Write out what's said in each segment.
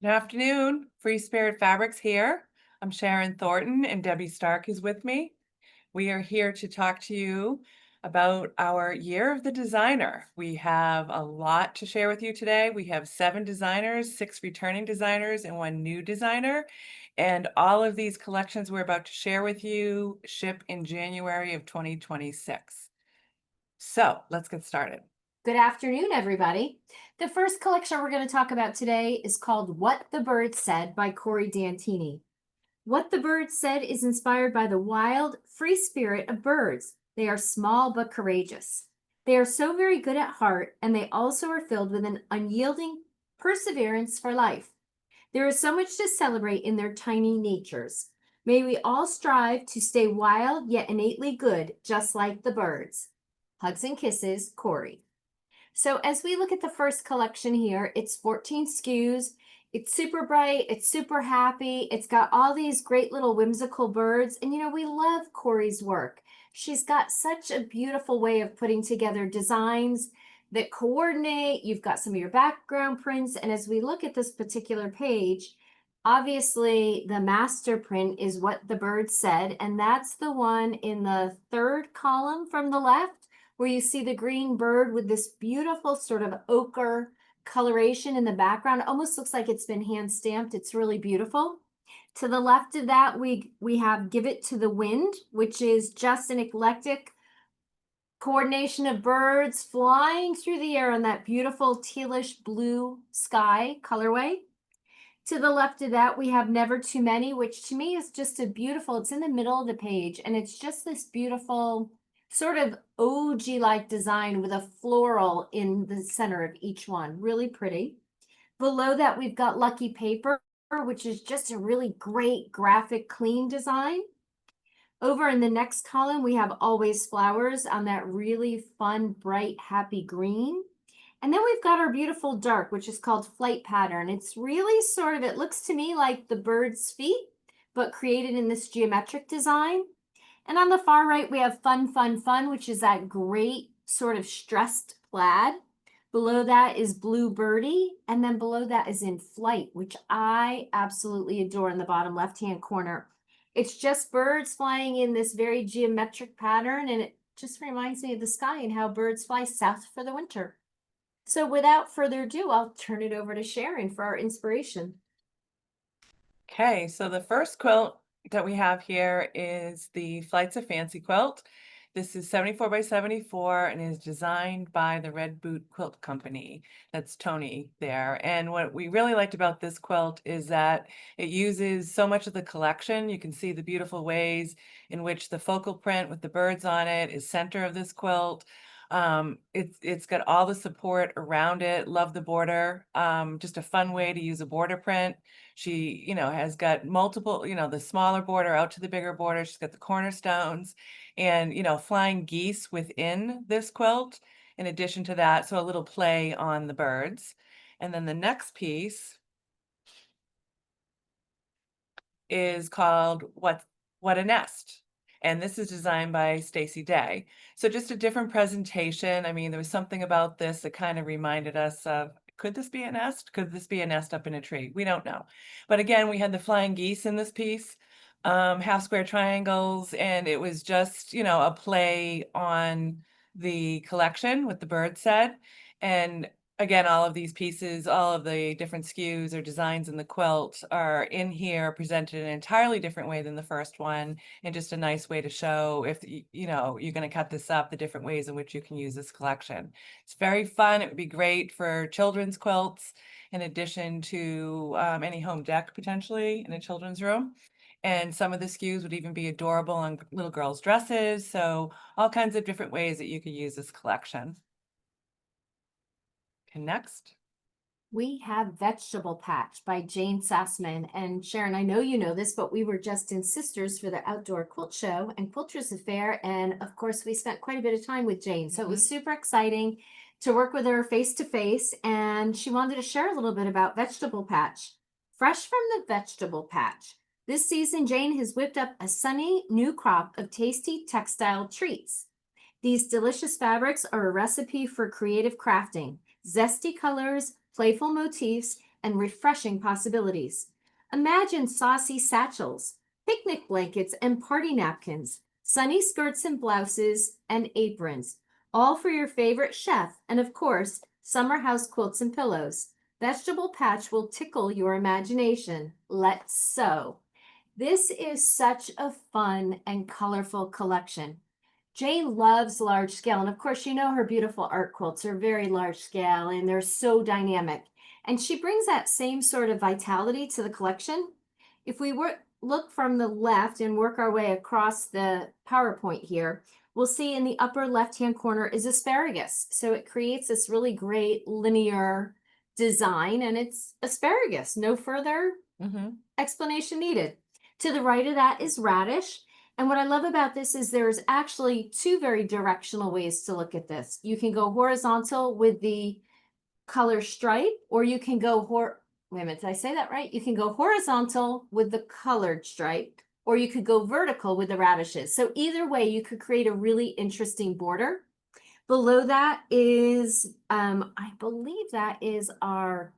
Good afternoon. Free Spirit Fabrics here. I'm Sharon Thornton and Debbie Stark is with me. We are here to talk to you about our Year of the Designer. We have a lot to share with you today. We have 7 designers, 6 returning designers, and 1 new designer. And all of these collections we're about to share with you ship in January of 2026. So let's get started. Good afternoon, everybody. The first collection we're going to talk about today is called What the Bird Said by Cori Dantini. What the Bird Said is inspired by the wild, free spirit of birds. They are small but courageous. They are so very good at heart, and they also are filled with an unyielding perseverance for life. There is so much to celebrate in their tiny natures. May we all strive to stay wild yet innately good, just like the birds. Hugs and kisses, Cori. So as we look at the first collection here, it's 14 SKUs. It's super bright. It's super happy. It's got all these great little whimsical birds. And we love Cori's work. She's got such a beautiful way of putting together designs that coordinate. You've got some of your background prints. And as we look at this particular page, obviously the master print is What the Bird Said. And that's the one in the third column from the left, where you see the green bird with this beautiful sort of ochre coloration in the background. It almost looks like it's been hand stamped. It's really beautiful. To the left of that, we have Give It to the Wind, which is just an eclectic coordination of birds flying through the air on that beautiful tealish blue sky colorway. To the left of that, we have Never Too Many, which to me is just a beautiful, it's in the middle of the page, and it's just this beautiful sort of OG-like design with a floral in the center of each one. Really pretty. Below that, we've got Lucky Paper, which is just a really great graphic, clean design. Over in the next column, we have Always Flowers on that really fun, bright, happy green. And then we've got our beautiful dark, which is called Flight Pattern. It's really sort of, it looks to me like the bird's feet, but created in this geometric design. And on the far right, we have Fun, Fun, Fun, which is that great sort of stressed plaid. Below that is Blue Birdie. And then below that is In Flight, which I absolutely adore in the bottom left-hand corner. It's just birds flying in this very geometric pattern, and it just reminds me of the sky and how birds fly south for the winter. So without further ado, I'll turn it over to Sharon for our inspiration. Okay, so the first quilt that we have here is the Flights of Fancy quilt. This is 74 by 74 and is designed by the Red Boot Quilt Company. That's Tony there. And what we really liked about this quilt is that it uses so much of the collection. You can see the beautiful ways in which the focal print with the birds on it is center of this quilt. It's got all the support around it. Love the border. Just a fun way to use a border print. She, has got multiple, the smaller border out to the bigger border. She's got the cornerstones and, flying geese within this quilt. In addition to that, so a little play on the birds. And then the next piece is called What a Nest. And this is designed by Stacy Day. So just a different presentation. I mean, there was something about this that kind of reminded us of, could this be a nest? Could this be a nest up in a tree? We don't know. But again, we had the flying geese in this piece, half square triangles, and it was just, a play on the collection, what the bird said. And again, all of these pieces, all of the different SKUs or designs in the quilt are in here, presented in an entirely different way than the first one, and just a nice way to show if, you're going to cut this up, the different ways in which you can use this collection. It's very fun. It would be great for children's quilts, in addition to any home deck potentially in a children's room. And some of the SKUs would even be adorable on little girls' dresses. So all kinds of different ways that you could use this collection. Okay, next. We have Vegetable Patch by Jane Sassaman. And Sharon, I know you know this, but we were just in Sisters for the outdoor quilt show and Quilters Affair. And of course, we spent quite a bit of time with Jane. So it was super exciting to work with her face to face. And she wanted to share a little bit about Vegetable Patch. Fresh from the Vegetable Patch. This season, Jane has whipped up a sunny new crop of tasty textile treats. These delicious fabrics are a recipe for creative crafting, zesty colors, playful motifs, and refreshing possibilities. Imagine saucy satchels, picnic blankets and party napkins, sunny skirts and blouses, and aprons, all for your favorite chef, and of course, summer house quilts and pillows. Vegetable Patch will tickle your imagination. Let's sew. This is such a fun and colorful collection. Jane loves large scale, and of course, you know her beautiful art quilts are very large scale and they're so dynamic. And she brings that same sort of vitality to the collection. If we look from the left and work our way across the PowerPoint here, we'll see in the upper left-hand corner is asparagus. So it creates this really great linear design, and it's asparagus. No further explanation needed. To the right of that is radish. And what I love about this is there's actually two very directional ways to look at this. You can go horizontal with the color stripe, or you can go wait a minute, did I say that right? You can go horizontal with the colored stripe, or you could go vertical with the radishes. So either way, you could create a really interesting border. Below that is, I believe that is our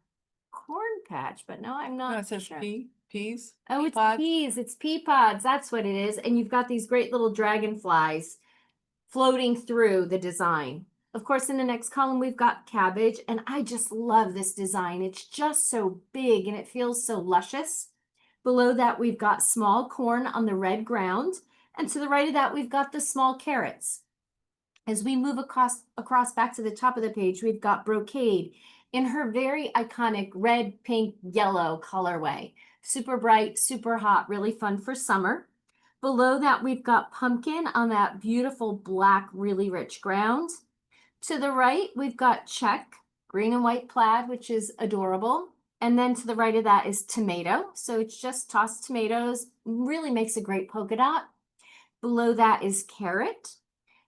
corn patch, but no, I'm not No, it says sure. peas. Oh, Pea it's pods. peas. It's pea pods. That's what it is. And you've got these great little dragonflies floating through the design. Of course, in the next column, we've got cabbage. And I just love this design. It's just so big and it feels so luscious. Below that, we've got small corn on the red ground. And to the right of that, we've got the small carrots. As we move across back to the top of the page, we've got brocade in her very iconic red, pink, yellow colorway. Super bright, super hot, really fun for summer. Below that, we've got pumpkin on that beautiful black, really rich ground. To the right, we've got check, green and white plaid, which is adorable. And then to the right of that is tomato. So it's just tossed tomatoes, really makes a great polka dot. Below that is carrot.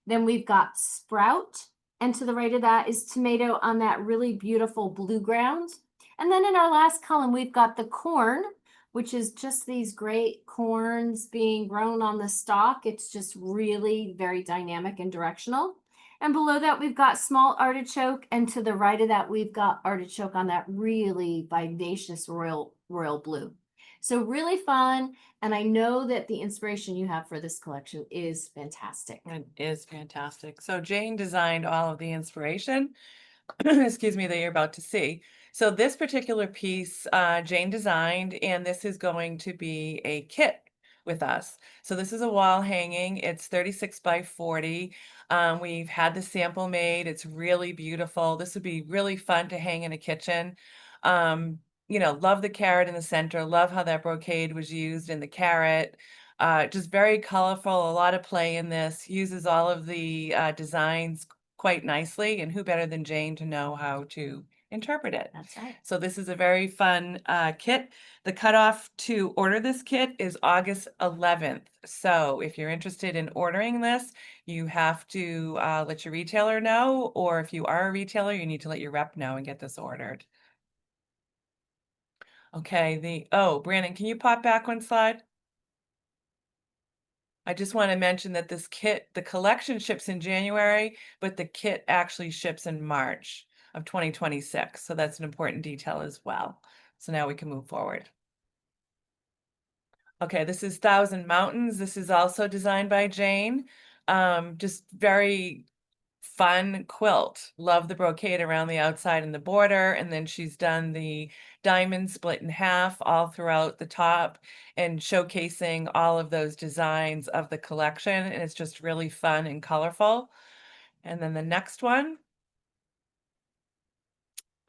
Then we've got sprout. And to the right of that is tomato on that really beautiful blue ground. And then in our last column, we've got the corn, which is just these great corns being grown on the stalk. It's just really very dynamic and directional. And below that, we've got small artichoke. And to the right of that, we've got artichoke on that really vivacious royal blue. So really fun. And I know that the inspiration you have for this collection is fantastic. It is fantastic. So Jane designed all of the inspiration, excuse me, that you're about to see. So this particular piece, Jane designed, and this is going to be a kit with us. So this is a wall hanging. It's 36 by 40. We've had the sample made. It's really beautiful. This would be really fun to hang in a kitchen. Love the carrot in the center. Love how that brocade was used in the carrot. Just very colorful, a lot of play in this. Uses all of the designs quite nicely, and who better than Jane to know how to interpret it. That's right. So this is a very fun kit. The cutoff to order this kit is August 11th. So if you're interested in ordering this, you have to let your retailer know, or if you are a retailer, you need to let your rep know and get this ordered. Okay, Brandon, can you pop back one slide? I just want to mention that this kit, the collection ships in January, but the kit actually ships in March of 2026. So that's an important detail as well. So now we can move forward. Okay, this is Thousand Mountains. This is also designed by Jane. Just very fun quilt. Love the brocade around the outside and the border. And then she's done the diamond split in half all throughout the top and showcasing all of those designs of the collection. And it's just really fun and colorful. And then the next one,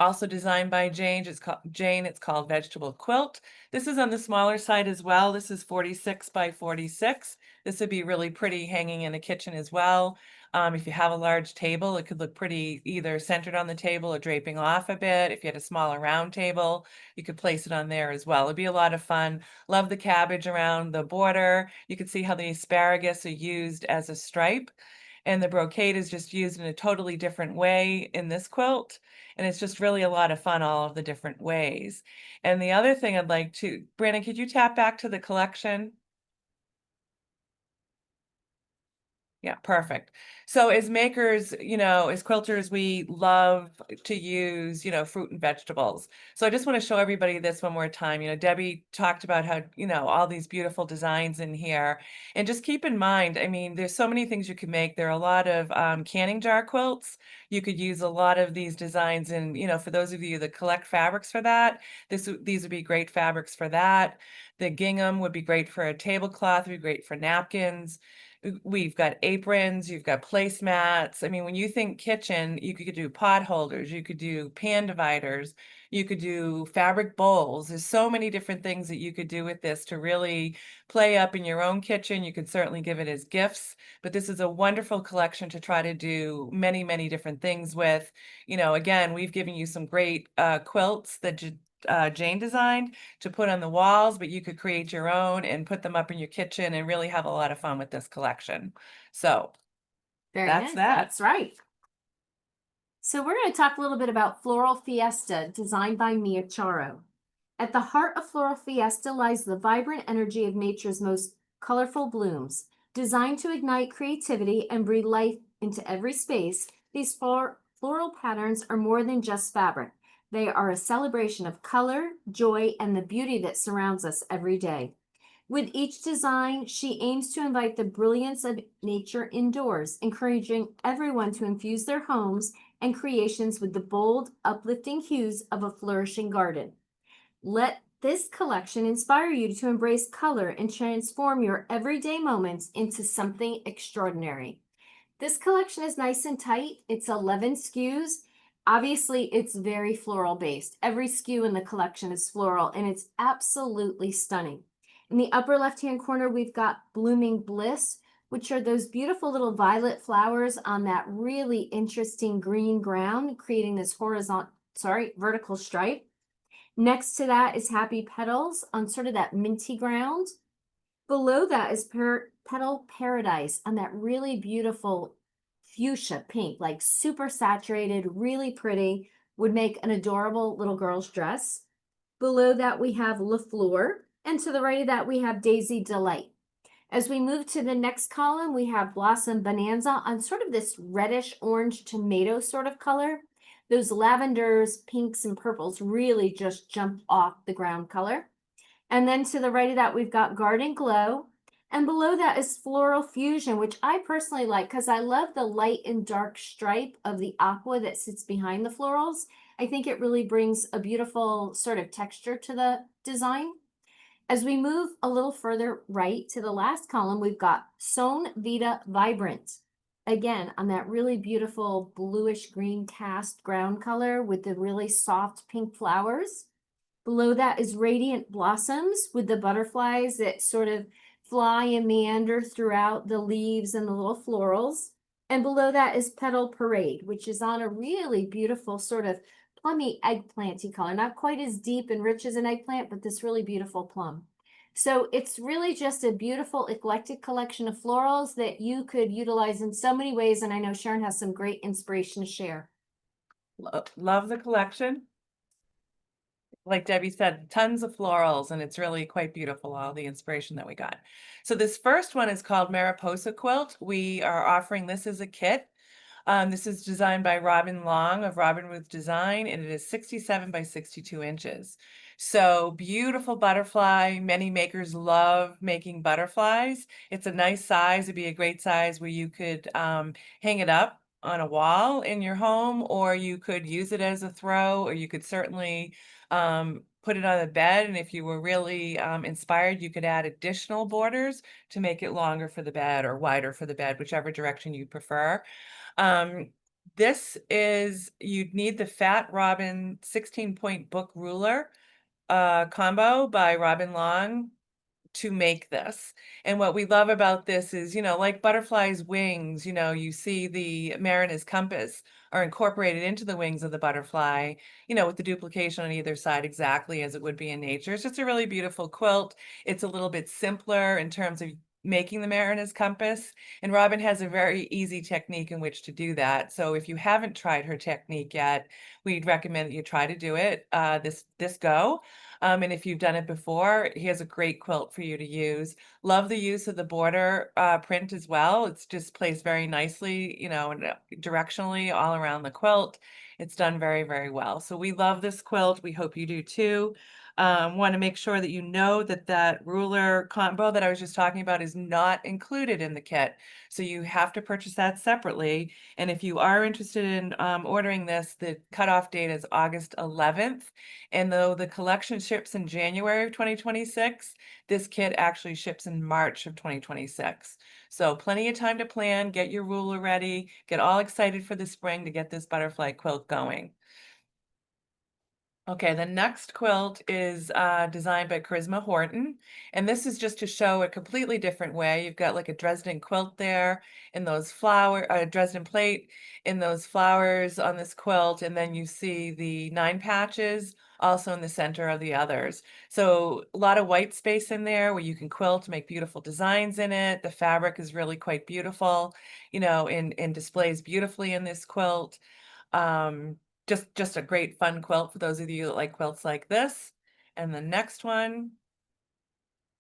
also designed by Jane. It's called Vegetable Quilt. This is on the smaller side as well. This is 46 by 46. This would be really pretty hanging in a kitchen as well. If you have a large table, it could look pretty either centered on the table or draping off a bit. If you had a smaller round table, you could place it on there as well. It'd be a lot of fun. Love the cabbage around the border. You can see how the asparagus are used as a stripe. And the brocade is just used in a totally different way in this quilt. And it's just really a lot of fun, all of the different ways. And the other thing I'd like to, Brandon, could you tap back to the collection? Yeah, perfect. So as makers, as quilters, we love to use, fruit and vegetables. So I just want to show everybody this one more time. Debbie talked about how, all these beautiful designs in here. And just keep in mind, I mean, there's so many things you can make. There are a lot of canning jar quilts. You could use a lot of these designs and, for those of you that collect fabrics for that, these would be great fabrics for that. The gingham would be great for a tablecloth, would be great for napkins. We've got aprons, you've got placemats. I mean, when you think kitchen, you could do pot holders, you could do pan dividers, you could do fabric bowls. There's so many different things that you could do with this to really play up in your own kitchen. You could certainly give it as gifts, but this is a wonderful collection to try to do many, many different things with. Again, we've given you some great quilts that Jane designed to put on the walls, but you could create your own and put them up in your kitchen and really have a lot of fun with this collection. So Very that's nice. that. That's right. So we're going to talk a little bit about Floral Fiesta, designed by Mia Charro. At the heart of Floral Fiesta lies the vibrant energy of nature's most colorful blooms. Designed to ignite creativity and breathe life into every space, these floral patterns are more than just fabric. They are a celebration of color, joy, and the beauty that surrounds us every day. With each design, she aims to invite the brilliance of nature indoors, encouraging everyone to infuse their homes and creations with the bold, uplifting hues of a flourishing garden. Let this collection inspire you to embrace color and transform your everyday moments into something extraordinary. This collection is nice and tight. It's 11 SKUs. Obviously, it's very floral based. Every SKU in the collection is floral, and it's absolutely stunning. In the upper left-hand corner, we've got Blooming Bliss, which are those beautiful little violet flowers on that really interesting green ground, creating this vertical stripe. Next to that is Happy Petals on sort of that minty ground. Below that is Petal Paradise on that really beautiful fuchsia pink, like super saturated, really pretty, would make an adorable little girl's dress. Below that we have La Fleur, and to the right of that we have Daisy Delight. As we move to the next column, we have Blossom Bonanza on sort of this reddish orange tomato sort of color. Those lavenders, pinks, and purples really just jump off the ground color. And then to the right of that, we've got Garden Glow. And below that is Floral Fusion, which I personally like because I love the light and dark stripe of the aqua that sits behind the florals. I think it really brings a beautiful sort of texture to the design. As we move a little further right to the last column, we've got Sown Vita Vibrant. Again, on that really beautiful bluish green cast ground color with the really soft pink flowers. Below that is Radiant Blossoms with the butterflies that sort of fly and meander throughout the leaves and the little florals. And below that is Petal Parade, which is on a really beautiful sort of plummy eggplanty color. Not quite as deep and rich as an eggplant, but this really beautiful plum. So it's really just a beautiful eclectic collection of florals that you could utilize in so many ways. And I know Sharon has some great inspiration to share. Love the collection. Like Debbie said, tons of florals, and it's really quite beautiful, all the inspiration that we got. So this first one is called Mariposa Quilt. We are offering this as a kit. This is designed by Robin Long of Robin Ruth Design, and it is 67 by 62 inches. So beautiful butterfly. Many makers love making butterflies. It's a nice size. It'd be a great size where you could hang it up on a wall in your home, or you could use it as a throw, or you could certainly put it on the bed. And if you were really inspired, you could add additional borders to make it longer for the bed or wider for the bed, whichever direction you prefer. This is, you'd need the Fat Robin 16-point book ruler combo by Robin Long to make this. And what we love about this is, like butterflies' wings, you see the mariner's compass are incorporated into the wings of the butterfly, with the duplication on either side exactly as it would be in nature. It's just a really beautiful quilt. It's a little bit simpler in terms of making the mariner's compass, and Robin has a very easy technique in which to do that. So if you haven't tried her technique yet, we'd recommend that you try to do it this go. And if you've done it before, he has a great quilt for you to use. Love the use of the border print as well. It's just placed very nicely, and directionally all around the quilt. It's done very, very well. So we love this quilt. We hope you do too. Want to make sure that you know that that ruler combo that I was just talking about is not included in the kit. So you have to purchase that separately. And if you are interested in ordering this, the cutoff date is August 11th. And though the collection ships in January of 2026, this kit actually ships in March of 2026. So plenty of time to plan, get your ruler ready, get all excited for the spring to get this butterfly quilt going. Okay, the next quilt is designed by Charisma Horton, and this is just to show a completely different way. You've got like a Dresden quilt there in those Dresden plate in those flowers on this quilt, and then you see the 9 patches also in the center of the others. So a lot of white space in there where you can quilt, make beautiful designs in it. The fabric is really quite beautiful, and displays beautifully in this quilt. Um, just a great fun quilt for those of you that like quilts like this. And the next one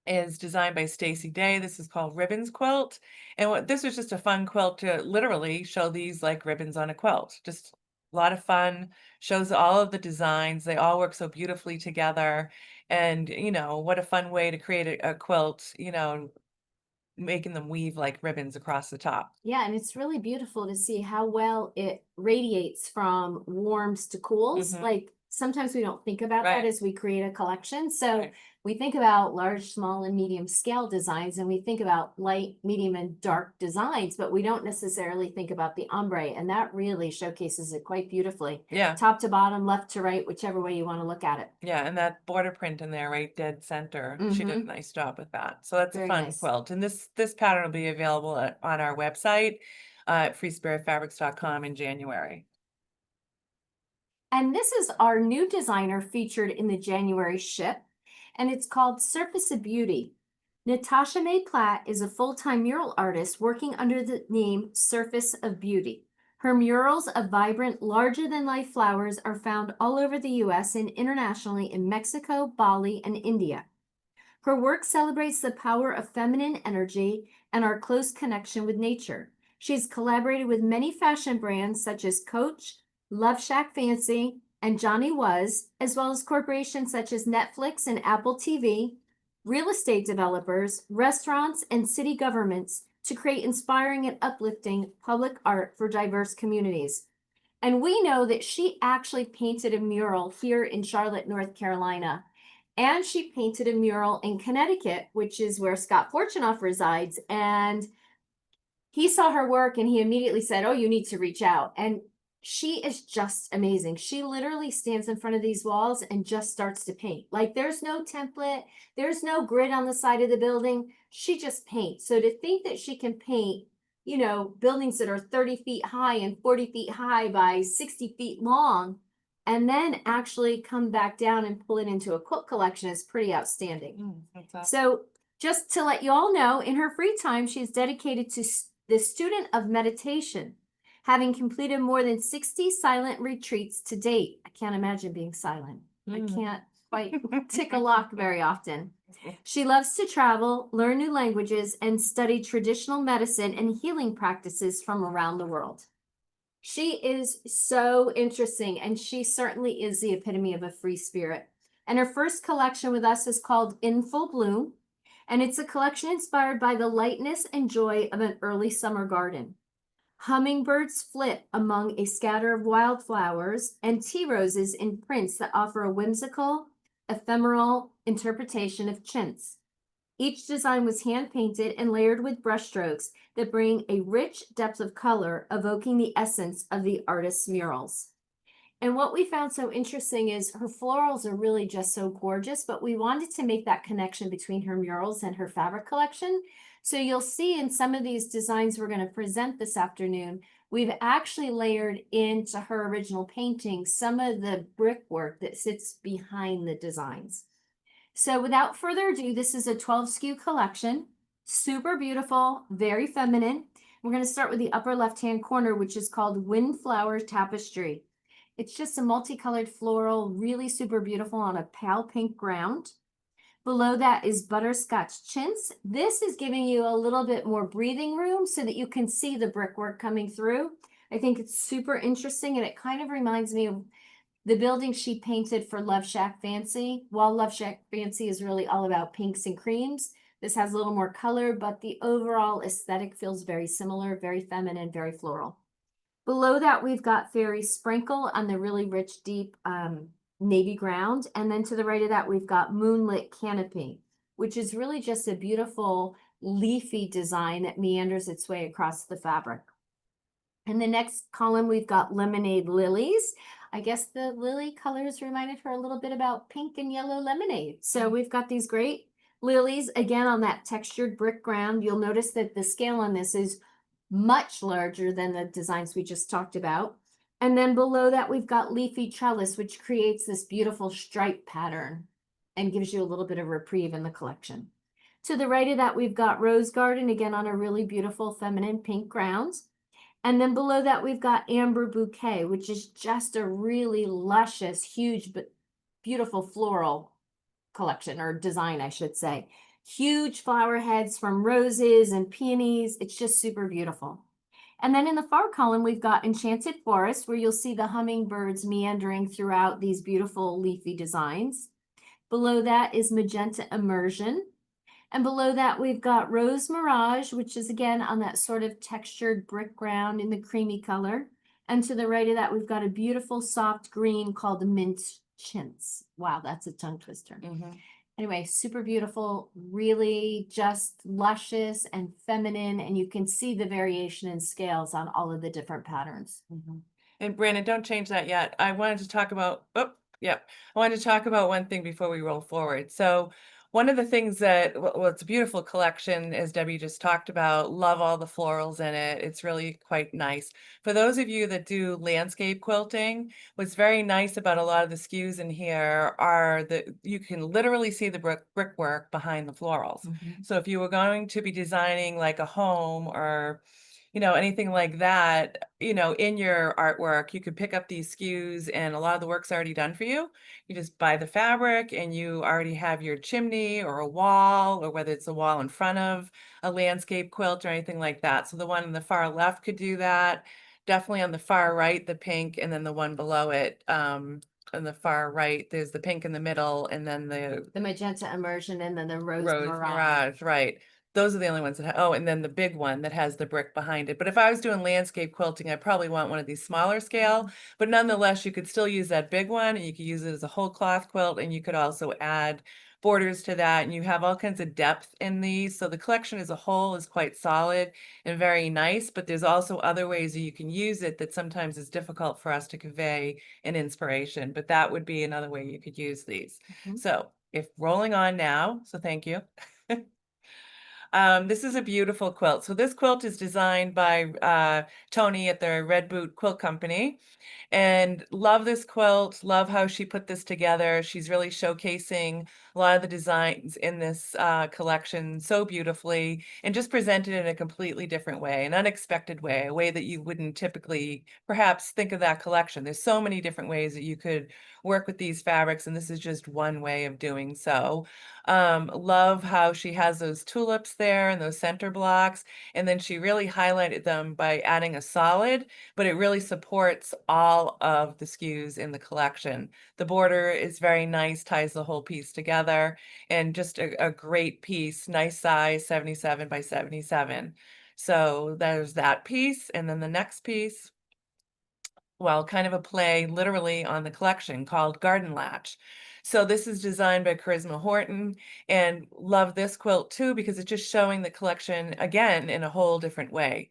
is designed by Stacy Day. This is called Ribbons Quilt. And this was just a fun quilt to literally show these like ribbons on a quilt. Just a lot of fun, shows all of the designs. They all work so beautifully together. And, what a fun way to create a quilt, making them weave like ribbons across the top. Yeah, and it's really beautiful to see how well it radiates from warms to cools. Hmm. Like sometimes we don't think about that Right. as we create a collection. So Right. we think about large, small, and medium scale designs, and we think about light, medium, and dark designs, but we don't necessarily think about the ombre. And that really showcases it quite beautifully, Yeah. top to bottom, left to right, whichever way you want to look at it. Yeah, and that border print in there, right dead center. She did a Mm-hmm. nice job with that. So that's a Very fun nice. quilt. And this pattern will be available on our website at freespiritfabrics.com in January. And this is our new designer featured in the January ship, and it's called Surface of Beauty. Natasha May Platt is a full-time mural artist working under the name Surface of Beauty. Her murals of vibrant, larger-than-life flowers are found all over the U.S. and internationally in Mexico, Bali, and India. Her work celebrates the power of feminine energy and our close connection with nature. She's collaborated with many fashion brands such as Coach, Love Shack Fancy, and Johnny Was, as well as corporations such as Netflix and Apple TV, real estate developers, restaurants, and city governments to create inspiring and uplifting public art for diverse communities. And we know that she actually painted a mural here in Charlotte, North Carolina. And she painted a mural in Connecticut, which is where Scott Fortunoff resides. And he saw her work and he immediately said, "Oh, you need to reach out." And she is just amazing. She literally stands in front of these walls and just starts to paint. Like there's no template, there's no grid on the side of the building. She just paints. So to think that she can paint, buildings that are 30 feet high and 40 feet high by 60 feet long, and then actually come back down and pull it into a quilt collection is pretty outstanding. That's awesome. So just to let you all know, in her free time, she's dedicated to the student of meditation, having completed more than 60 silent retreats to date. I can't imagine being silent. I can't quite tick a lock very often. She loves to travel, learn new languages, and study traditional medicine and healing practices from around the world. She is so interesting, and she certainly is the epitome of a free spirit. And her first collection with us is called In Full Bloom, and it's a collection inspired by the lightness and joy of an early summer garden. Hummingbirds flit among a scatter of wildflowers and tea roses in prints that offer a whimsical, ephemeral interpretation of chintz. Each design was hand painted and layered with brushstrokes that bring a rich depth of color, evoking the essence of the artist's murals. And what we found so interesting is her florals are really just so gorgeous, but we wanted to make that connection between her murals and her fabric collection. So you'll see in some of these designs we're going to present this afternoon, we've actually layered into her original painting some of the brickwork that sits behind the designs. So without further ado, this is a 12 SKU collection, super beautiful, very feminine. We're going to start with the upper left-hand corner, which is called Windflower Tapestry. It's just a multicolored floral, really super beautiful on a pale pink ground. Below that is butterscotch chintz. This is giving you a little bit more breathing room so that you can see the brickwork coming through. I think it's super interesting, and it kind of reminds me of the building she painted for Love Shack Fancy. While Love Shack Fancy is really all about pinks and creams, this has a little more color, but the overall aesthetic feels very similar, very feminine, very floral. Below that, we've got Fairy Sprinkle on the really rich, deep navy ground. And then to the right of that, we've got Moonlit Canopy, which is really just a beautiful leafy design that meanders its way across the fabric. In the next column, we've got Lemonade Lilies. I guess the lily colors reminded her a little bit about pink and yellow lemonade. So we've got these great lilies, again, on that textured brick ground. You'll notice that the scale on this is much larger than the designs we just talked about. And then below that, we've got Leafy Trellis, which creates this beautiful stripe pattern and gives you a little bit of reprieve in the collection. To the right of that, we've got Rose Garden, again, on a really beautiful feminine pink ground. And then below that, we've got Amber Bouquet, which is just a really luscious, huge, but beautiful floral collection, or design, I should say. Huge flower heads from roses and peonies. It's just super beautiful. And then in the far column, we've got Enchanted Forest, where you'll see the hummingbirds meandering throughout these beautiful leafy designs. Below that is Magenta Immersion. And below that, we've got Rose Mirage, which is again on that sort of textured brick ground in the creamy color. And to the right of that, we've got a beautiful soft green called Mint Chintz. Wow, that's a tongue twister. Anyway, super beautiful, really just luscious and feminine, and you can see the variation in scales on all of the different patterns. And Brandon, don't change that yet. I wanted to talk about, oh, yeah, I wanted to talk about one thing before we roll forward. So one of the things that, well, it's a beautiful collection, as Debbie just talked about. Love all the florals in it. It's really quite nice. For those of you that do landscape quilting, what's very nice about a lot of the SKUs in here are that you can literally see the brickwork behind the florals. So if you were going to be designing like a home or anything like that, in your artwork, you could pick up these SKUs and a lot of the work's already done for you. You just buy the fabric and you already have your chimney or a wall, or whether it's a wall in front of a landscape quilt or anything like that. So the one on the far left could do that. Definitely on the far right, the pink, and then the one below it, on the far right, there's the pink in the middle, and then the Magenta Immersion, and then the Rose Rose Mirage. Mirage, right. Those are the only ones that oh, and then the big one that has the brick behind it. But if I was doing landscape quilting, I probably want one of these smaller scale, but nonetheless, you could still use that big one, and you could use it as a whole cloth quilt, and you could also add borders to that, and you have all kinds of depth in these. So the collection as a whole is quite solid and very nice, but there's also other ways that you can use it that sometimes is difficult for us to convey an inspiration, but that would be another way you could use these. So if rolling on now, so thank you. This is a beautiful quilt. So this quilt is designed by Tony at the Red Boot Quilt Company. And love this quilt, love how she put this together. She's really showcasing a lot of the designs in this collection so beautifully, and just presented in a completely different way, an unexpected way, a way that you wouldn't typically perhaps think of that collection. There's so many different ways that you could work with these fabrics, and this is just one way of doing so. Love how she has those tulips there and those center blocks, and then she really highlighted them by adding a solid, but it really supports all of the SKUs in the collection. The border is very nice, ties the whole piece together, and just a great piece, nice size, 77 by 77. So there's that piece, and then the next piece, well, kind of a play literally on the collection called Garden Latch. So this is designed by Charisma Horton, and love this quilt too because it's just showing the collection again in a whole different way.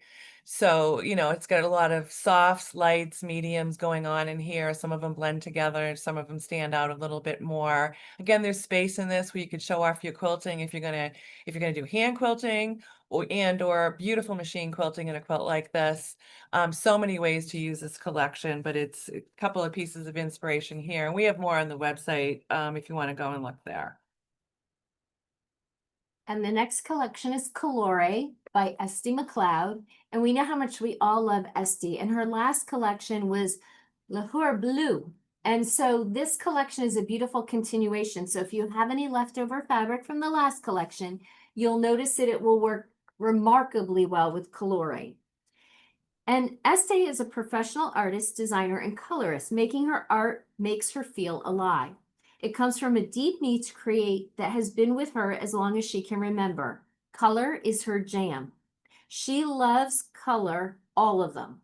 So, it's got a lot of softs, lights, mediums going on in here. Some of them blend together, some of them stand out a little bit more. Again, there's space in this where you could show off your quilting if you're gonna do hand quilting or beautiful machine quilting in a quilt like this. So many ways to use this collection, but it's a couple of pieces of inspiration here. And we have more on the website if you want to go and look there. And the next collection is Colori by Estè MacLeod. And we know how much we all love Estè. And her last collection was Lahore blue. And so this collection is a beautiful continuation. So if you have any leftover fabric from the last collection, you'll notice that it will work remarkably well with Colori. And Estè is a professional artist, designer, and colorist. Making her art makes her feel alive. It comes from a deep need to create that has been with her as long as she can remember. Color is her jam. She loves color, all of them.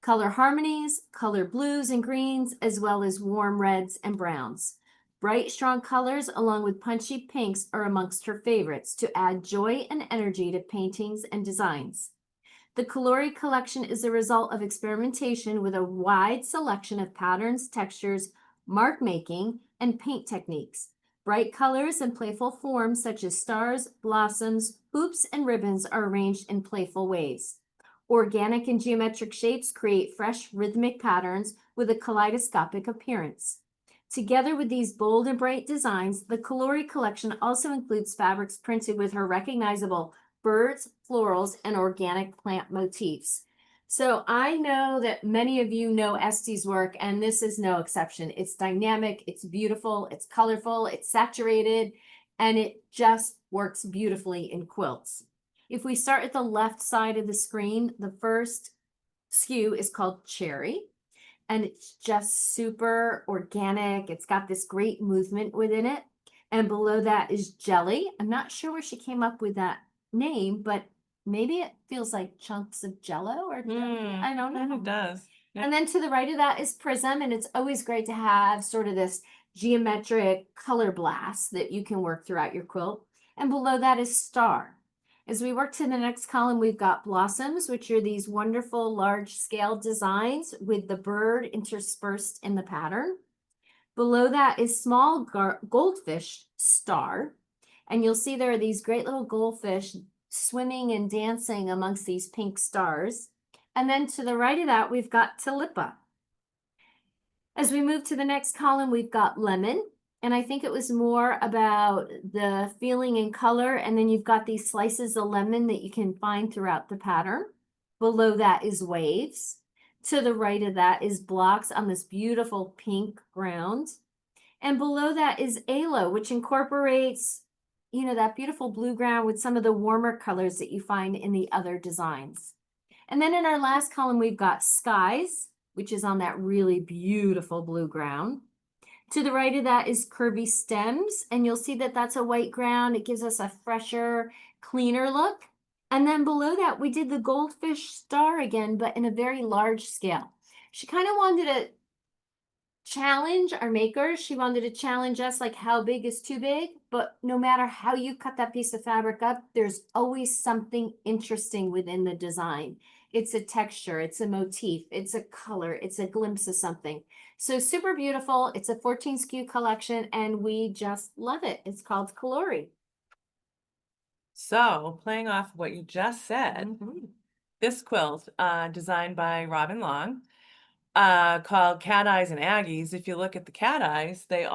Color harmonies, color blues and greens, as well as warm reds and browns. Bright, strong colors along with punchy pinks are amongst her favorites to add joy and energy to paintings and designs. The Colori collection is the result of experimentation with a wide selection of patterns, textures, mark making, and paint techniques. Bright colors and playful forms such as stars, blossoms, hoops, and ribbons are arranged in playful ways. Organic and geometric shapes create fresh rhythmic patterns with a kaleidoscopic appearance. Together with these bold and bright designs, the Colori collection also includes fabrics printed with her recognizable birds, florals, and organic plant motifs. So I know that many of you know Estè's work, and this is no exception. It's dynamic, it's beautiful, it's colorful, it's saturated, and it just works beautifully in quilts. If we start at the left side of the screen, the first SKU is called Cherry, and it's just super organic. It's got this great movement within it. And below that is Jelly. I'm not sure where she came up with that name, but maybe it feels like chunks of jello or I don't know. It does. Yeah. And then to the right of that is Prism, and it's always great to have sort of this geometric color blast that you can work throughout your quilt. And below that is Star. As we work to the next column, we've got Blossoms, which are these wonderful large scale designs with the bird interspersed in the pattern. Below that is Small Goldfish Star. And you'll see there are these great little goldfish swimming and dancing amongst these pink stars. And then to the right of that, we've got Tulipa. As we move to the next column, we've got Lemon. And I think it was more about the feeling and color. And then you've got these slices of lemon that you can find throughout the pattern. Below that is Waves. To the right of that is Blocks on this beautiful pink ground. And below that is Aloe, which incorporates, you know, that beautiful blue ground with some of the warmer colors that you find in the other designs. And then in our last column, we've got Skies, which is on that really beautiful blue ground. To the right of that is Curvy Stems, and you'll see that that's a white ground. It gives us a fresher, cleaner look. And then below that, we did the Goldfish Star again, but in a very large scale. She kind of wanted to challenge our makers. She wanted to challenge us, like how big is too big, but no matter how you cut that piece of fabric up, there's always something interesting within the design. It's a texture, it's a motif, it's a color, it's a glimpse of something. So super beautiful. It's a 14 SKU collection, and we just love it. It's called Colori. So, playing off what you just said, this quilt, designed by Robin Long, called Cat Eyes and Aggies. If you look at the cat eyes, the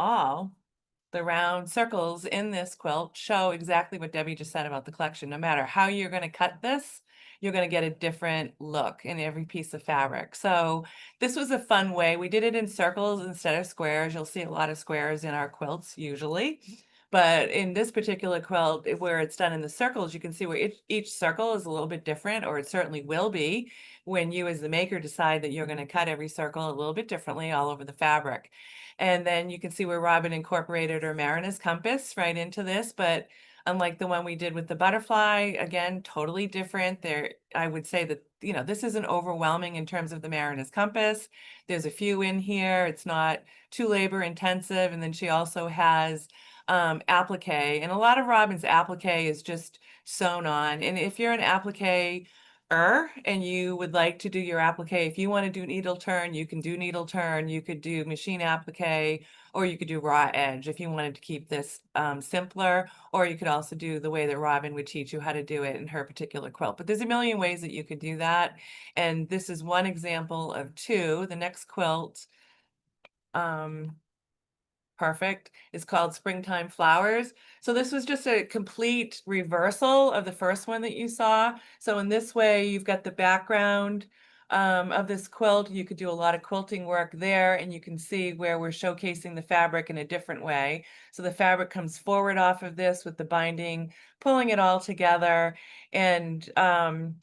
round circles in this quilt show exactly what Debbie just said about the collection. No matter how you're going to cut this, you're going to get a different look in every piece of fabric. So this was a fun way. We did it in circles instead of squares. You'll see a lot of squares in our quilts usually. But in this particular quilt, where it's done in the circles, you can see where each circle is a little bit different, or it certainly will be when you as the maker decide that you're going to cut every circle a little bit differently all over the fabric. And then you can see where Robin incorporated her Mariners compass right into this, but unlike the one we did with the butterfly, again, totally different. There, I would say that, you know, this isn't overwhelming in terms of the Mariners compass. There's a few in here. It's not too labor intensive. And then she also has applique, and a lot of Robin's applique is just sewn on. And if you're an applique and you would like to do your applique, if you want to do needle turn, you can do needle turn. You could do machine applique, or you could do raw edge if you wanted to keep this simpler, or you could also do the way that Robin would teach you how to do it in her particular quilt. But there's a million ways that you could do that, and this is one example of two. The next quilt, perfect, is called Springtime Flowers. So this was just a complete reversal of the first one that you saw. So in this way, you've got the background of this quilt. You could do a lot of quilting work there, and you can see where we're showcasing the fabric in a different way. So the fabric comes forward off of this with the binding, pulling it all together. And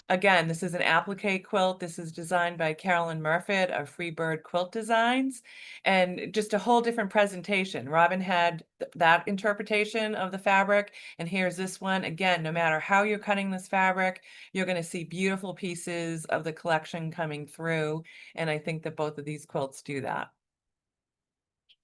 again, this is an applique quilt. This is designed by Carolyn Murphy of Freebird Quilt Designs, and just a whole different presentation. Robin had that interpretation of the fabric, and here's this one. Again, no matter how you're cutting this fabric, you're going to see beautiful pieces of the collection coming through. And I think that both of these quilts do that.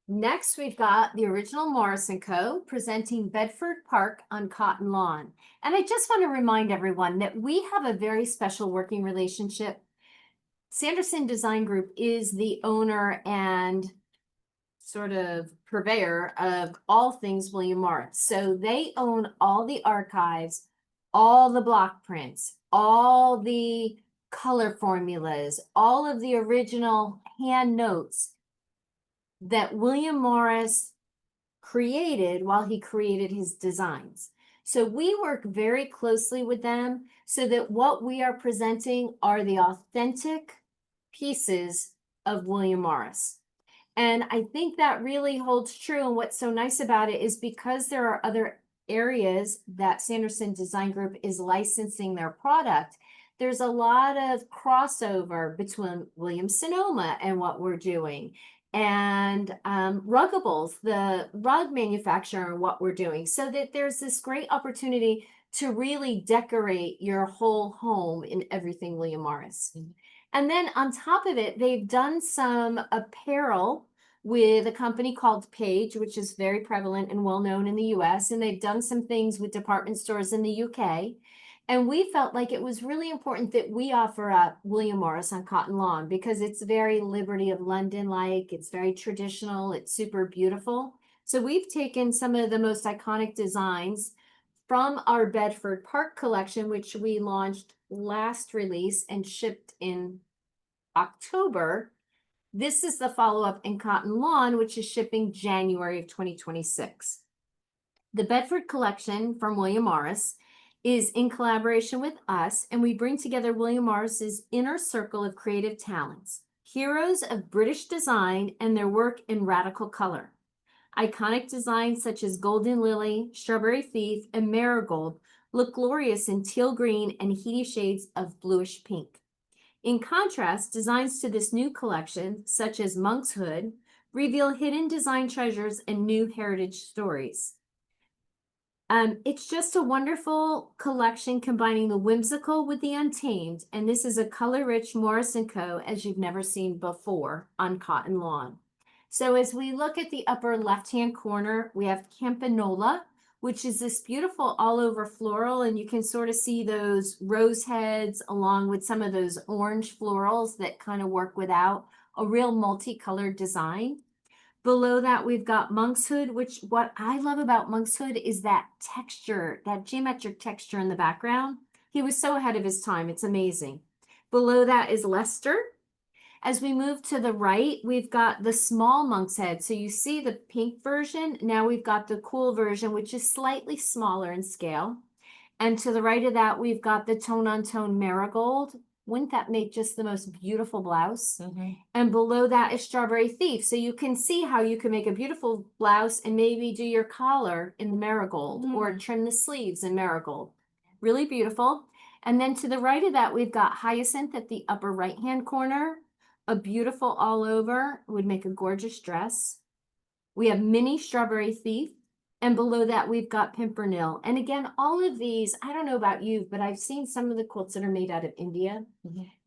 Next, we've got the original Morris & Co. presenting Bedford Park on Cotton Lawn. And I just want to remind everyone that we have a very special working relationship. Sanderson Design Group is the owner and sort of purveyor of all things William Morris. So they own all the archives, all the block prints, all the color formulas, all of the original hand notes that William Morris created while he created his designs. So we work very closely with them so that what we are presenting are the authentic pieces of William Morris. And I think that really holds true. And what's so nice about it is because there are other areas that Sanderson Design Group is licensing their product, there's a lot of crossover between Williams Sonoma and what we're doing, and Ruggables, the rug manufacturer, and what we're doing, so that there's this great opportunity to really decorate your whole home in everything William Morris. Mhm. And then on top of it, they've done some apparel with a company called Page, which is very prevalent and well known in the US. And they've done some things with department stores in the UK. And we felt like it was really important that we offer up William Morris on Cotton Lawn because it's very Liberty of London-like, it's very traditional, it's super beautiful. So we've taken some of the most iconic designs from our Bedford Park collection, which we launched last release and shipped in October. This is the follow-up in Cotton Lawn, which is shipping January of 2026. The Bedford collection from William Morris is in collaboration with us, and we bring together William Morris's inner circle of creative talents, heroes of British design and their work in radical color. Iconic designs such as Golden Lily, Strawberry Thief, and Marigold look glorious in teal green and heady shades of bluish pink. In contrast, designs to this new collection, such as Monk's Hood, reveal hidden design treasures and new heritage stories. It's just a wonderful collection combining the whimsical with the untamed, and this is a color-rich Morris & Co. as you've never seen before on Cotton Lawn. So as we look at the upper left-hand corner, we have Campanola, which is this beautiful all-over floral, and you can sort of see those rose heads along with some of those orange florals that kind of work without a real multicolored design. Below that, we've got Monk's Hood, which what I love about Monk's Hood is that texture, that geometric texture in the background. He was so ahead of his time. It's amazing. Below that is Leicester. As we move to the right, we've got the small Monk's Head. So you see the pink version. Now we've got the cool version, which is slightly smaller in scale. And to the right of that, we've got the tone-on-tone Marigold. Wouldn't that make just the most beautiful blouse? Mhm. And below that is Strawberry Thief. So you can see how you can make a beautiful blouse and maybe do your collar in the Marigold or trim the sleeves in Marigold. Really beautiful. And then to the right of that, we've got Hyacinth at the upper right-hand corner. A beautiful all over, would make a gorgeous dress. We have Mini Strawberry Thief. And below that, we've got Pimpernel. And again, all of these, I don't know about you, but I've seen some of the quilts that are made out of India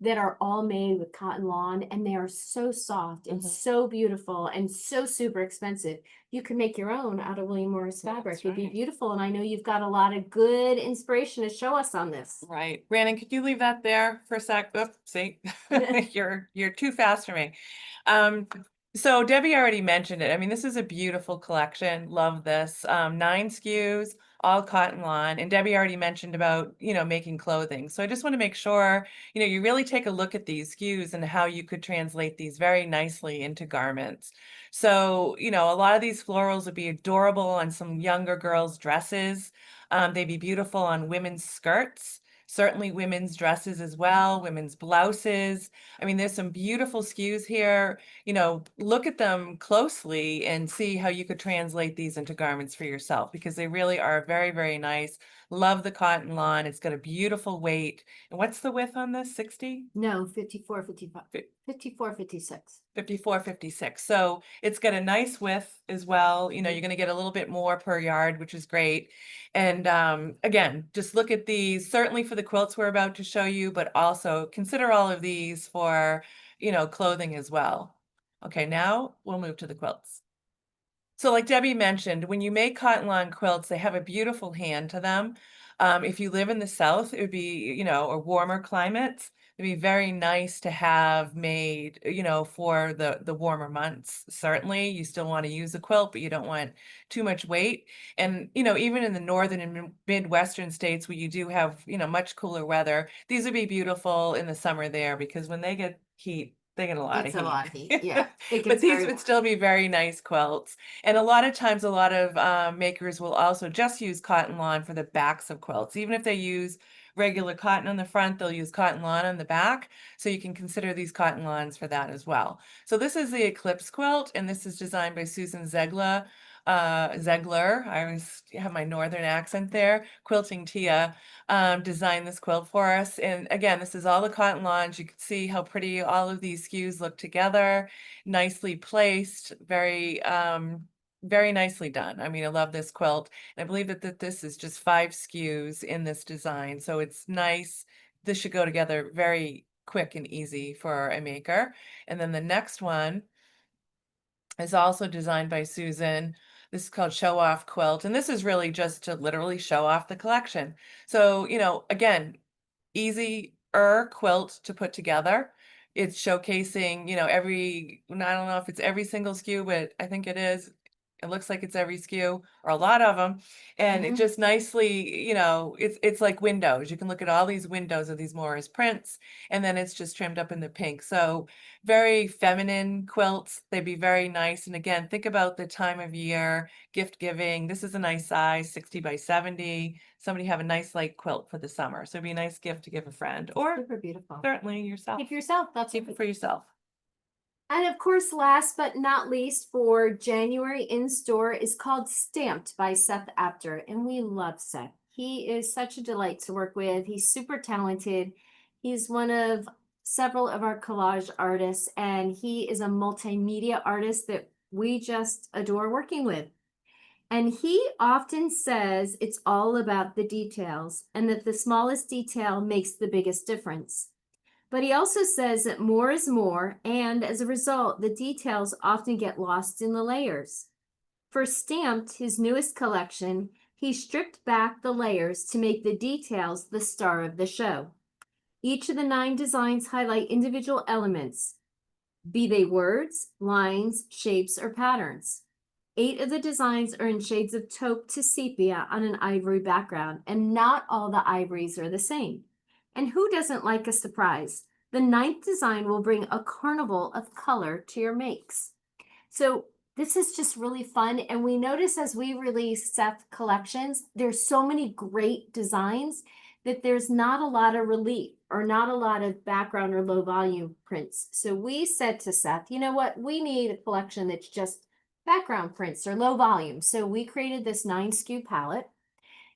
that are all made with cotton lawn, and they are so soft and so beautiful and so super expensive. You can make your own out of William Morris fabric. It'd be beautiful. And I know you've got a lot of good inspiration to show us on this. Right. Brandon, could you leave that there for a sec? Oops, see, you're too fast for me. So Debbie already mentioned it. I mean, this is a beautiful collection. Love this. 9 SKUs, all cotton lawn. And Debbie already mentioned about, making clothing. So I just want to make sure, you really take a look at these SKUs and how you could translate these very nicely into garments. So, a lot of these florals would be adorable on some younger girls' dresses. They'd be beautiful on women's skirts. certainly women's dresses as well, women's blouses. I mean, there's some beautiful SKUs here. You know, look at them closely and see how you could translate these into garments for yourself because they really are very, very nice. Love the cotton lawn. It's got a beautiful weight. And what's the width on this? 60? No, 54, 55, 54, 56. 54, 56. So it's got a nice width as well. You know, you're going to get a little bit more per yard, which is great. And again, just look at these, certainly for the quilts we're about to show you, but also consider all of these for, you know, clothing as well. Okay, now we'll move to the quilts. So like Debbie mentioned, when you make cotton lawn quilts, they have a beautiful hand to them. If you live in the South, it would be, you know, or warmer climates, it'd be very nice to have made, you know, for the warmer months. Certainly, you still want to use a quilt, but you don't want too much weight. And, you know, even in the northern and midwestern states where you do have, you know, much cooler weather, these would be beautiful in the summer there because when they get heat, they get a lot It's of a lot of heat. heat. Yeah. It But gets these very would warm. still be very nice quilts. And a lot of times, a lot of makers will also just use cotton lawn for the backs of quilts. Even if they use regular cotton on the front, they'll use cotton lawn on the back. So you can consider these cotton lawns for that as well. So this is the Eclipse quilt, and this is designed by Susan Zegler. Zegler, I always have my northern accent there, Quilting Tia, designed this quilt for us. And again, this is all the cotton lawns. You can see how pretty all of these SKUs look together, nicely placed, very nicely done. I mean, I love this quilt. And I believe that this is just 5 SKUs in this design. So it's nice. This should go together very quick and easy for a maker. And then the next one is also designed by Susan. This is called Show Off Quilt. And this is really just to literally show off the collection. So, you know, again, easier quilt to put together. It's showcasing, you know, I don't know if it's every single SKU, but I think it is. It looks like it's every SKU or a lot of them. And it just nicely, you know, it's like windows. You can look at all these windows of these Morris prints, and then it's just trimmed up in the pink. So very feminine quilts. They'd be very nice. And again, think about the time of year, gift giving. This is a nice size, 60 by 70. Somebody have a nice light quilt for the summer. So it'd be a nice gift to give a friend or Super beautiful. certainly yourself. Keep yourself. That's Keep it for yourself. And of course, last but not least for January in store is called Stamped by Seth Apter. And we love Seth. He is such a delight to work with. He's super talented. He's one of several of our collage artists, and he is a multimedia artist that we just adore working with. And he often says it's all about the details and that the smallest detail makes the biggest difference. But he also says that more is more, and as a result, the details often get lost in the layers. For Stamped, his newest collection, he stripped back the layers to make the details the star of the show. Each of the 9 designs highlight individual elements, be they words, lines, shapes, or patterns. 8 of the designs are in shades of taupe to sepia on an ivory background, and not all the ivories are the same. And who doesn't like a surprise? The 9th design will bring a carnival of color to your makes. So this is just really fun. And we notice as we release Seth collections, there's so many great designs that there's not a lot of relief or not a lot of background or low volume prints. So we said to Seth, you know what? We need a collection that's just background prints or low volume. So we created this 9 SKU palette.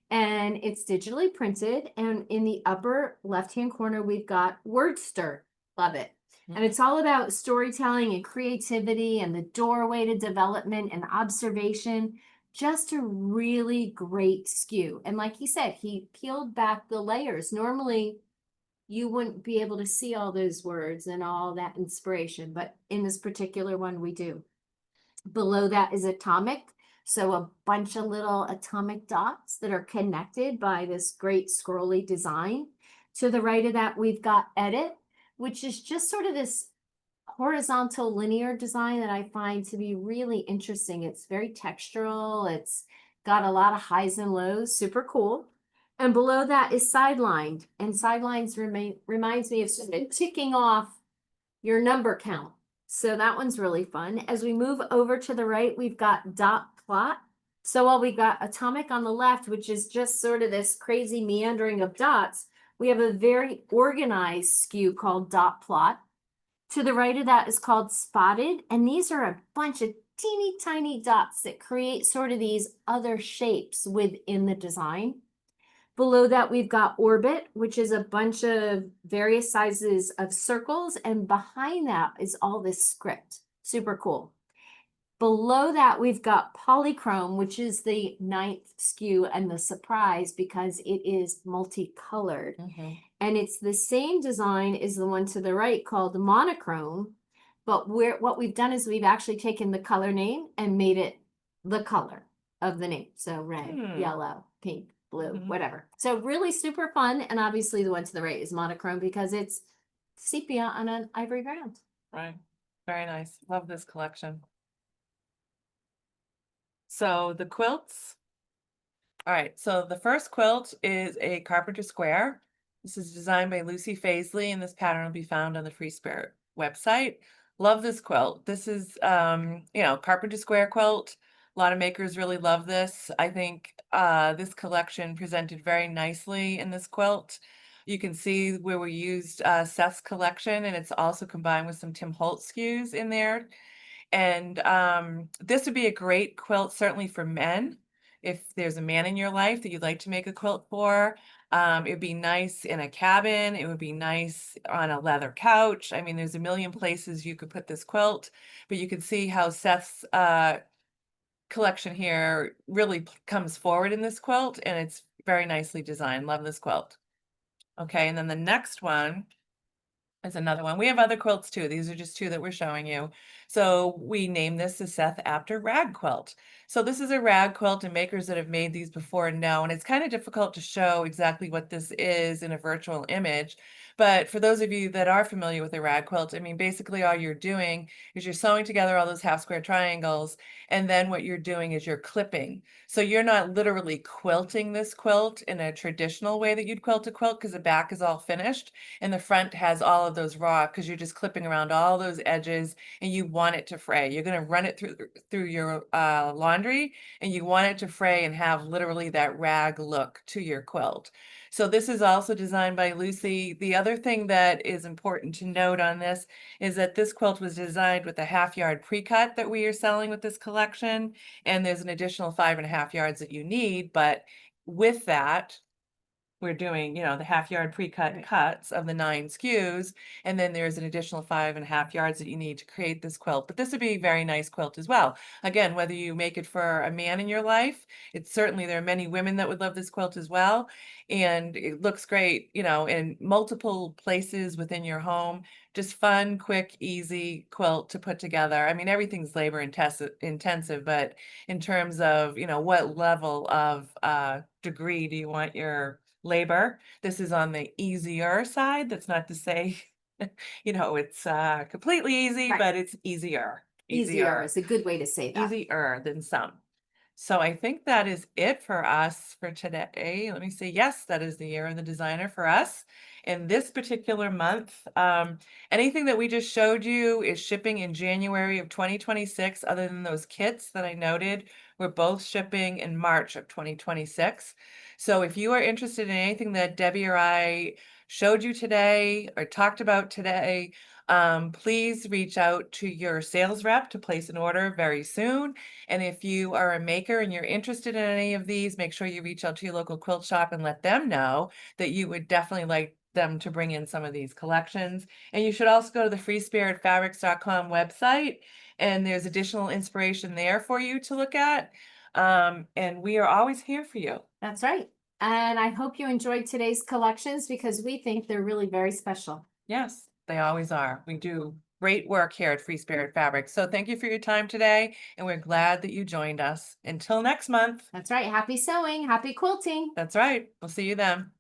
And it's digitally printed. And in the upper left-hand corner, we've got Word Stir. Love it. And it's all about storytelling and creativity and the doorway to development and observation. Just a really great SKU. And like he said, he peeled back the layers. Normally, you wouldn't be able to see all those words and all that inspiration. But in this particular one, we do. Below that is Atomic. So a bunch of little atomic dots that are connected by this great scrolly design. To the right of that, we've got Edit, which is just sort of this horizontal linear design that I find to be really interesting. It's very textural. It's got a lot of highs and lows, super cool. And below that is Sidelined. And Sidelines reminds me of sort of ticking off your number count. So that one's really fun. As we move over to the right, we've got Dot Plot. So while we got Atomic on the left, which is just sort of this crazy meandering of dots, We have a very organized SKU called Dot Plot. To the right of that is called Spotted, and these are a bunch of teeny tiny dots that create sort of these other shapes within the design. Below that, we've got Orbit, which is a bunch of various sizes of circles, and behind that is all this script. Super cool. Below that, we've got Polychrome, which is the 9th SKU and the surprise because it is multicolored. And it's the same design as the one to the right called Monochrome, but what we've done is we've actually taken the color name and made it the color of the name. So red, yellow, pink, blue, whatever. So really super fun. And obviously the one to the right is Monochrome because it's sepia on an ivory ground. Right. Very nice. Love this collection. So the quilts. All right, so the first quilt is a carpenter square. This is designed by Lucy Faisley, and this pattern will be found on the Free Spirit website. Love this quilt. This is, carpenter square quilt. A lot of makers really love this. I think this collection presented very nicely in this quilt. You can see where we used Seth's collection, and it's also combined with some Tim Holtz SKUs in there. And this would be a great quilt, certainly for men. If there's a man in your life that you'd like to make a quilt for, it'd be nice in a cabin. It would be nice on a leather couch. I mean, there's a million places you could put this quilt, but you can see how Seth's collection here really comes forward in this quilt, and it's very nicely designed. Love this quilt. Okay, and then the next one is another one. We have other quilts too. These are just two that we're showing you. So we named this the Seth Apter rag quilt. So this is a rag quilt, and makers that have made these before know, and it's kind of difficult to show exactly what this is in a virtual image. But for those of you that are familiar with a rag quilt, I mean, basically all you're doing is you're sewing together all those half square triangles, and then what you're doing is you're clipping. So you're not literally quilting this quilt in a traditional way that you'd quilt a quilt, because the back is all finished and the front has all of those raw, because you're just clipping around all those edges and you want it to fray. You're going to run it through your laundry, and you want it to fray and have literally that rag look to your quilt. So this is also designed by Lucy. The other thing that is important to note on this is that this quilt was designed with a 1/2 yard pre-cut that we are selling with this collection, and there's an additional 5.5 yards that you need. But with that, we're doing, the 1/2 yard pre-cut cuts of the 9 SKUs, and then there's an additional 5.5 yards that you need to create this quilt. But this would be a very nice quilt as well. Again, whether you make it for a man in your life, it's certainly, there are many women that would love this quilt as well. And it looks great, in multiple places within your home. Just fun, quick, easy quilt to put together. I mean, everything's labor intensive, but in terms of, what level of degree do you want your labor? This is on the easier side. That's not to say, it's completely easy, Right. but it's easier. Easier is a good way to say that. Easier than some. So I think that is it for us for today. Let me see. Yes, that is the year of the designer for us. In this particular month, anything that we just showed you is shipping in January of 2026, other than those kits that I noted. We're both shipping in March of 2026. So if you are interested in anything that Debbie or I showed you today or talked about today, please reach out to your sales rep to place an order very soon. And if you are a maker and you're interested in any of these, make sure you reach out to your local quilt shop and let them know that you would definitely like them to bring in some of these collections. And you should also go to the freespiritfabrics.com website, and there's additional inspiration there for you to look at. And we are always here for you. That's right. And I hope you enjoyed today's collections because we think they're really very special. Yes, they always are. We do great work here at Free Spirit Fabrics. So thank you for your time today, and we're glad that you joined us. Until next month. That's right. Happy sewing. Happy quilting. That's right. We'll see you then.